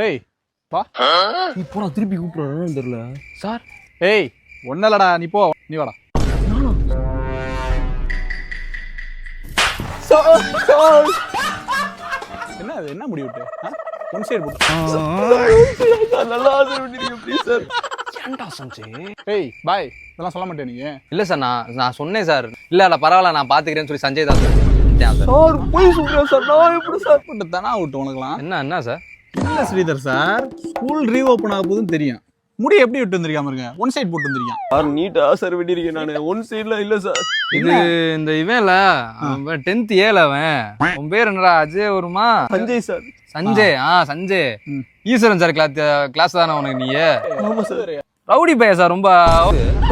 ஏய் வா. நீ போடா திருப்பி கூப்பிடுறான்னு தெரியல சார் ஏய் ஒன்னலடா நீ போ நீ வாடா. என்ன அது என்ன முடி விட்டு ஒன் சைடு போட்டு நல்லா ப்ளீஸ் சார். ஏன்டா சஞ்சய்? ஏய் பாய் இதெல்லாம் சொல்ல மாட்டேன் நீங்க. இல்ல சார் நான் சொன்னேன் சார். இல்ல பரவாயில்ல நான் பாத்துக்கிறேன்னு சொல்லி சஞ்சய் தான் சார். சார் போய் சொல்றேன் சார். நான் எப்படி சார் போட்டு தானா விட்டு உனக்குலாம் என்ன சார்? இல்ல ஸ்ரீதர் சார் ஸ்கூல் ரீஓப்பன் ஆக போதுன்னு தெரியும். முடி எப்படி விட்டு வந்திருக்காம இருங்க ஒன் சைடு போட்டு வந்திருக்கான். சார் நீட்டா சார் வெட்டிருக்கேன் நானு. ஒன் சைடுல இல்ல சார். இது இந்த இவன்ல 10th ஏல அவன். உன் பேர் என்னடா? அஜய் வருமா? சஞ்சய் சார். சஞ்சய். சஞ்சய் ஈஸ்வரன் சார் கிளாஸ் தானே உனக்கு? நீ ஆமா சார். ரவுடி பையன் சார். ரொம்ப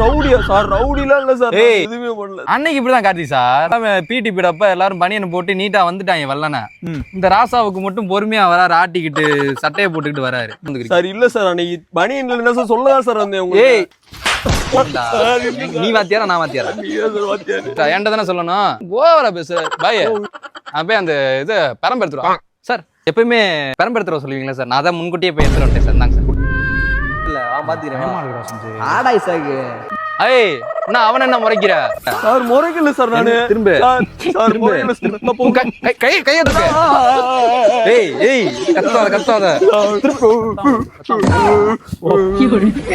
ரவுடியா சார்? ரவுடிலாம் இல்ல சார். ஏய். எதுவுமே பண்ணல. அன்னைக்கு இப்படிதான் கார்த்தி சார். பிடி பீடப்ப எல்லாரும் பனியனை போட்டு நீட்டா வந்துட்டாங்க வெள்ளன. இந்த ராசாவுக்கு மட்டும் பொறுமையா வராரு, ஆட்டிக்கிட்டு சட்டையை போட்டுக்கிட்டு வராரு. சார் இல்ல சார் அன்னைக்கு பனியன்ல என்ன சார் சொல்லலாம் சார் வந்தேன் உங்களுக்கு. ஏய் நீ வாத்தியாரா நான் வாத்தியாரா? என்கிட்ட தானே சொல்லணும். ஓவரா பேசு பாய். அப்படியே அந்த இது பெரம்பெடுத்துருவா சார். எப்பயுமே பெரம்பெடுத்துருவா சொல்லுவீங்களா சார்? நான் தான் முன்கூட்டியே போய் எடுத்துட்டு வந்துட்டேன் சார். நாங்க சார் இல்ல பாத்துக்கிறேன். ஆடாய் சாகு. ஏய் நான் அவன் என்ன முறைக்கிற? சார் முறைக்கல சார் நானு. திரும்ப சார் முறைக்கல சார். கைய தூக்கு. ஏய் கத்தாத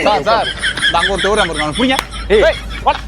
சார் சார் அங்க ஒரு டோர் நம்பர் புரியுங்க. ஏய் வாடா.